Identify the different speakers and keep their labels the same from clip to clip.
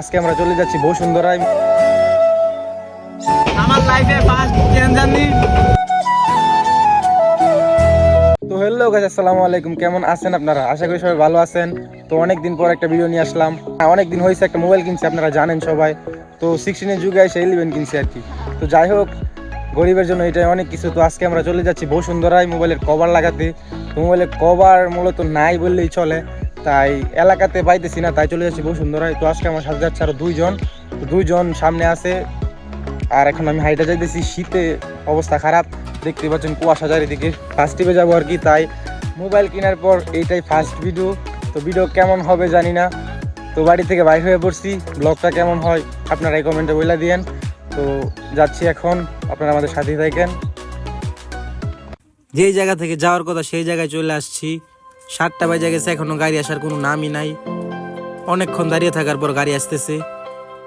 Speaker 1: আজকে আমরা চলে যাচ্ছি বসুন্ধরায়।
Speaker 2: আমার লাইফে ফার্স্ট ট্রেন জার্নি।
Speaker 1: তো হ্যালো গাইস, আসসালামু আলাইকুম। কেমন আছেন আপনারা? আশা করি সবাই ভালো আছেন। তো অনেকদিন পর একটা ভিডিও নিয়ে আসলাম। অনেকদিন হয়েছে একটা মোবাইল কিনছি, আপনারা জানেন সবাই। তো 16 যুগে এসে 11 কিনছি আর কি। তো যাই হোক, গরিবের জন্য এটাই অনেক কিছু। তো আজকে আমরা চলে যাচ্ছি বসুন্ধরায় মোবাইলের কভার লাগাতে। তো মোবাইলের কভার মূলত নাই বললেই চলে, তাই এলাকাতে পাইতেছি না, তাই চলে যাচ্ছি বসুন্ধরায়। তো আজকে আমার সাথে যাচ্ছে আরো দুইজন সামনে আছে। আর এখন আমি হাইটে যাইতেছি, শীতে অবস্থা খারাপ, দেখতে পাচ্ছেন কুয়াশা চারিদিকে। ফার্স্ট টিপে যাবো আর কি, তাই মোবাইল কেনার পর এইটাই ফার্স্ট ভিডিও। তো ভিডিও কেমন হবে জানি না। তো বাড়ি থেকে বাইর হয়ে পড়ছি, ব্লগটা কেমন হয় আপনারা এই কমেন্টে বলে দিয়েন। তো যাচ্ছি এখন, আপনারা আমাদের সাথেই থাকেন।
Speaker 3: যেই জায়গা থেকে যাওয়ার কথা সেই জায়গায় চলে আসছি। 7টা বাজে গেছে, এখনো গাড়ি আসার কোনো নামই নাই। অনেকক্ষণ দাঁড়িয়ে থাকার পর গাড়ি আসতেছে।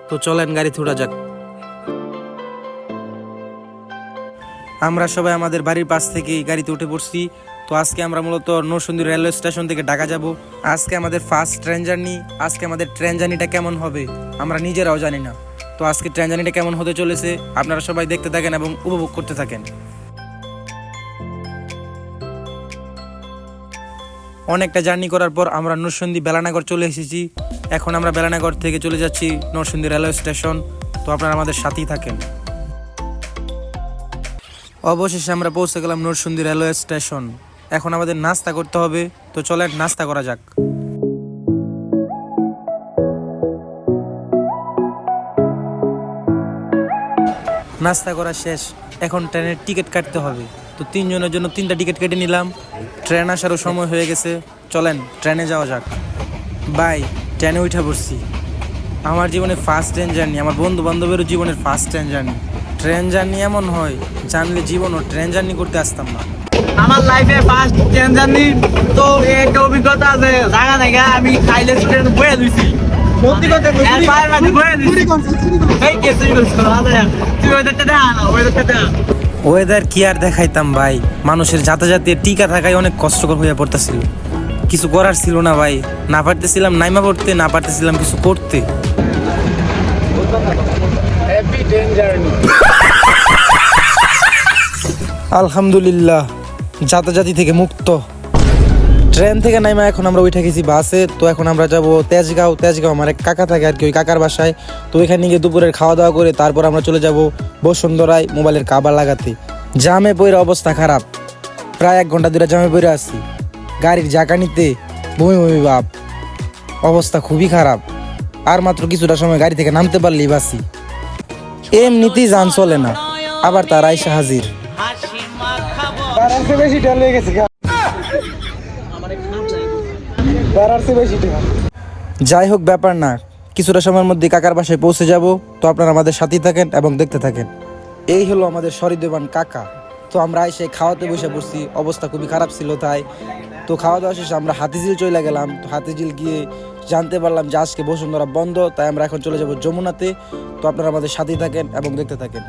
Speaker 3: তো চলেন গাড়ি ছোড়া যাক। আমরা সবাই আমাদের বাড়ির পাশ থেকে গাড়িতে উঠে পড়ছি। তো আজকে আমরা মূলত নরসিংদী রেলওয়ে স্টেশন থেকে ঢাকা যাব। আজকে আমাদের ফার্স্ট ট্রেন জার্নি। আজকে আমাদের ট্রেন জার্নিটা কেমন হবে আমরা নিজেরাও জানি না। তো আজকে ট্রেন জার্নিটা কেমন হতে চলেছে আপনারা সবাই দেখতে থাকেন এবং উপভোগ করতে থাকেন। অনেকটা জার্নি করার পর আমরা নরসিংদী বেলানগর চলে এসেছি। এখন আমরা বেলানগর থেকে চলে যাচ্ছি নরসিংদী রেলওয়ে স্টেশন। তো আপনারা আমাদের সাথেই থাকেন। অবশেষে আমরা পৌঁছে গেলাম নরসিংদী রেলওয়ে স্টেশন। এখন আমাদের নাস্তা করতে হবে। তো চলেন নাস্তা করা যাক। নাস্তা করা শেষ, এখন ট্রেনের টিকিট কাটতে হবে। তো 3 জনের জন্য 3টা টিকিট কেটে নিলাম। ট্রেন আসারও সময় হয়ে গেছে, চলেন ট্রেনে যাওয়া যাক। বাই, ট্রেনে উঠে পড়ছি। আমার জীবনে ফার্স্ট ট্রেন জার্নি, আমার বন্ধু বান্ধবেরও জীবনের first train journey. Train journey এমন হয়, জানলে জীবনও ট্রেন জার্নি করতে আসতাম না।
Speaker 2: আমার লাইফে ফার্স্ট ট্রেন জার্নি। তো একটা অভিজ্ঞতা আছে, জায়গা থেকে আমি খাইলে ট্রেন বয়ে দিছি। সত্যি কথা বলছি, পায়ের মাঝে বয়ে দিছি। এই কে চুরি করছ? তুই ওইটাতে দেখা না, ওইটাতে দেখা।
Speaker 3: ওয়েদার কি আর দেখাইতাম ভাই, মানুষের যাতায়াতে টিকা থাকায় অনেক কষ্টকর হয়ে পড়তেছিল। কিছু করার ছিল না ভাই, না পারতেছিলাম নাইমা পড়তে, না পারতেছিলাম কিছু করতে।
Speaker 1: Happy train journey.
Speaker 3: আলহামদুলিল্লাহ, যাতায়াতি থেকে মুক্ত। ট্রেন থেকে নাইমা এখন আমরা উঠে গেছি বাসে। তো এখন আমরা যাব তেজগাঁও। আমার এক কাকা থাকে আর কি, ওই কাকার বাসায়। তো ওইখানে গিয়ে দুপুরের খাওয়া দাওয়া করে তারপর আমরা চলে যাব বসুন্ধরায় মোবাইলের কাভার লাগাতে। জামে পড়ে অবস্থা খারাপ, প্রায় 1 ঘন্টা ধরে জামে পড়ে আসছি। গাড়ির জাকানিতে বমি ভাব, অবস্থা খুবই খারাপ। আর মাত্র কিছুটা সময় গাড়ি থেকে নামতে পারলেই বাসি। এমনিতেই যান চলে না, আবার তার আইসা হাজির।
Speaker 1: বেশি টেল হয়ে গেছে।
Speaker 3: যাই হোক, ব্যাপার না, কিছুটা সময়ের মধ্যে কাকার বাসায় পৌঁছে যাব। তো আপনারা আমাদের সাথেই থাকেন এবং দেখতে থাকেন। এই হলো আমাদের সহৃদয়বান কাকা। তো আমরা এসে খাওয়াতে বসে পড়ছি, অবস্থা খুবই খারাপ ছিল তাই। তো খাওয়া দাওয়া শেষে আমরা হাতিঝিল চলে গেলাম। তো হাতিঝিল গিয়ে জানতে পারলাম যে আজকে বসুন্ধরা বন্ধ, তাই আমরা এখন চলে যাব যমুনাতে। তো আপনারা আমাদের সাথেই থাকেন এবং দেখতে থাকেন।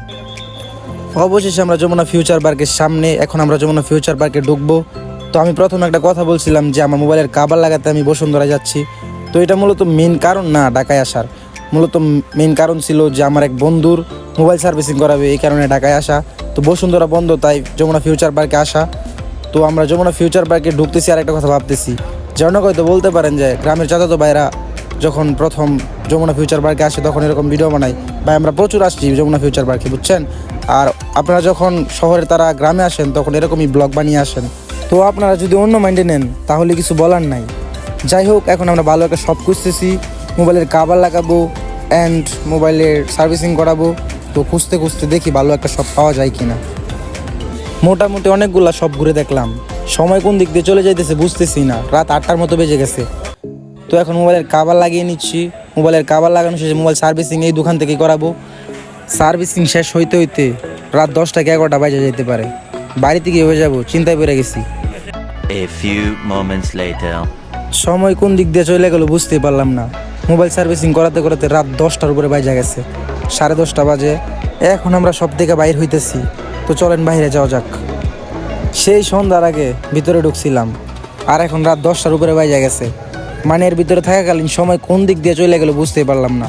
Speaker 3: অবশেষে আমরা যমুনা ফিউচার পার্কের সামনে। এখন আমরা যমুনা ফিউচার পার্কে ঢুকবো। তো আমি প্রথমে একটা কথা বলছিলাম যে আমার মোবাইলের কাভার লাগাতে আমি বসুন্ধরা যাচ্ছি। তো এটা মূলত মেন কারণ না ঢাকায় আসার, মূলত মেন কারণ ছিল যে আমার এক বন্ধুর মোবাইল সার্ভিসিং করাবে, এই কারণে ঢাকায় আসা। তো বসুন্ধরা বন্ধ, তাই যমুনা ফিউচার পার্কে আসা। তো আমরা যমুনা ফিউচার পার্কে ঢুকতেছি আর একটা কথা ভাবতেছি, যে অনেক হয়তো বলতে পারেন যে গ্রামের চাচাতো ভাইরা যখন প্রথম যমুনা ফিউচার পার্কে আসে তখন এরকম ভিডিও বানাই। ভাই আমরা প্রচুর আসছি যমুনা ফিউচার পার্কে, বুঝছেন। আর আপনারা যখন শহরের তারা গ্রামে আসেন তখন এরকমই ব্লগ বানিয়ে আসেন। তো আপনারা যদি অন্য মাইন্ডে নেন তাহলে কিছু বলার নাই। যাই হোক, এখন আমরা ভালো একটা শপ খুঁজতেছি, মোবাইলের কাভার লাগাবো অ্যান্ড মোবাইলের সার্ভিসিং করাবো। তো খুঁজতে দেখি ভালো একটা শপ পাওয়া যায় কিনা। মোটামুটি অনেকগুলা শপ ঘুরে দেখলাম, সময় কোন দিক দিয়ে চলে যাইতেছে বুঝতেছি না। রাত 8টার মতো বেজে গেছে। তো এখন মোবাইলের কাভার লাগিয়ে নিচ্ছি। মোবাইলের কাভার লাগানো শেষে মোবাইল সার্ভিসিং এই দোকান থেকেই করাবো। সার্ভিসিং শেষ হইতে রাত 10টা কি 11টা বাজে যেতে পারে। বাড়িতে গিয়ে হয়ে যাবো, চিন্তায় পড়ে গেছি।
Speaker 4: A few moments later.
Speaker 3: সময় কোন দিক দিয়ে চলে গেল বুঝতেই পারলাম না। মোবাইল সার্ভিসিং করাতে রাত 10টার উপরে বাজে গেছে, 10:30 বাজে। এখন আমরা সব থেকে বাইর হইতেছি। তো চলেন বাইরে যাওয়া যাক। সেই সন্ধ্যার আগে ভিতরে ঢুকছিলাম আর এখন রাত 10টার উপরে বাজে গেছে। মানে এর ভিতরে থাকাকালীন সময় কোন দিক দিয়ে চলে গেল বুঝতেই পারলাম না।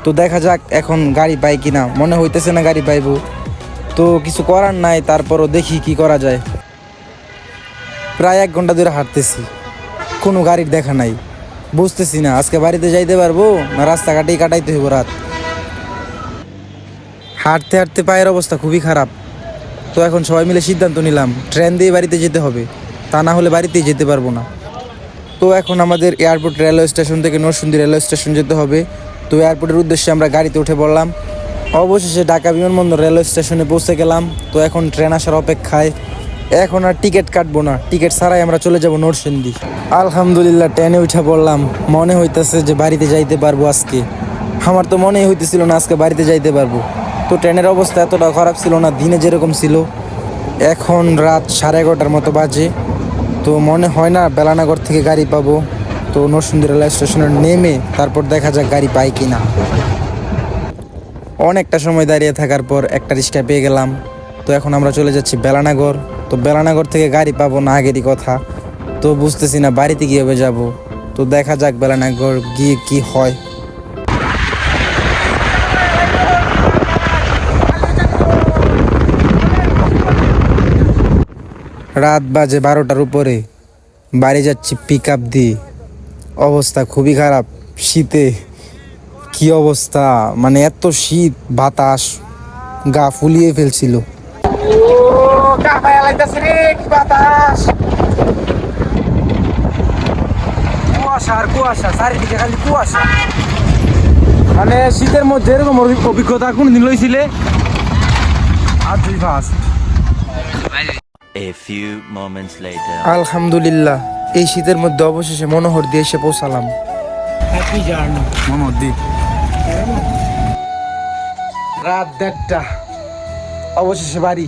Speaker 3: তো দেখা যাক এখন গাড়ি পাই কিনা, মনে হইতেছে না গাড়ি পাইবো। তো কিছু করার নাই, তারপরও দেখি কি করা যায়। প্রায় 1 ঘন্টা ধরে হাঁটতেছি, কোনো গাড়ির দেখা নাই। বুঝতেছি না আজকে বাড়িতে যাইতে পারবো না রাস্তাঘাটেই কাটাইতে হইব রাত। হাঁটতে হাঁটতে পায়ের অবস্থা খুবই খারাপ। তো এখন সবাই মিলে সিদ্ধান্ত নিলাম ট্রেন দিয়ে বাড়িতে যেতে হবে, তা না হলে বাড়িতেই যেতে পারবো না। তো এখন আমাদের এয়ারপোর্ট রেলওয়ে স্টেশন থেকে নরসিংদী রেলওয়ে স্টেশন যেতে হবে। তো এয়ারপোর্টের উদ্দেশ্যে আমরা গাড়িতে উঠে পড়লাম। অবশেষে ঢাকা বিমানবন্দর রেলওয়ে স্টেশনে পৌঁছে গেলাম। তো এখন ট্রেন আসার অপেক্ষায়। এখন আর টিকিট কাটবো না, টিকিট ছাড়াই আমরা চলে যাব নরসিংদী। আলহামদুলিল্লাহ ট্রেনে উঠে পড়লাম। মনে হইতেছে যে বাড়িতে যাইতে পারবো আজকে। আমার তো মনেই হইতেছিল না আজকে বাড়িতে যাইতে পারবো। তো ট্রেনের অবস্থা এতটা খারাপ ছিল না, দিনে যেরকম ছিল। এখন রাত 11:30 মতো বাজে। তো মনে হয় না বেলানগর থেকে গাড়ি পাবো। তো নরসিংদী রেলওয়ে স্টেশনে নেমে তারপর দেখা যাক গাড়ি পাই কি না। অনেকটা সময় দাঁড়িয়ে থাকার পর একটা রিক্সা পেয়ে গেলাম। তো এখন আমরা চলে যাচ্ছি বেলানগর। তো বেলানগর থেকে গাড়ি পাবো না আগেরই কথা। তো বুঝতেছি না বাড়িতে কীভাবে যাব। তো দেখা যাক বেলানগর গিয়ে কি হয়। রাত বাজে 12টার উপরে, বাড়ি যাচ্ছি পিক আপ দিয়ে। অবস্থা খুবই খারাপ, শীতে কি অবস্থা, মানে এত শীত, বাতাস গা ফুলিয়ে ফেলছিল।
Speaker 1: কুয়াশা আর কুয়াশা, চারিদিকে খালি কুয়াশা। মানে শীতের মধ্যে এরকম অভিজ্ঞতা কোনদিন লইছিলে? আর দুই first.
Speaker 4: A few moments later.
Speaker 3: আলহামদুলিল্লাহ এই শীতের মধ্যে অবশেষে মনোহর দিয়ে এসে পৌঁছালাম।
Speaker 2: Happy journey.
Speaker 1: মোহাম্মদী রাত 1:30, অবশেষে বাড়ি।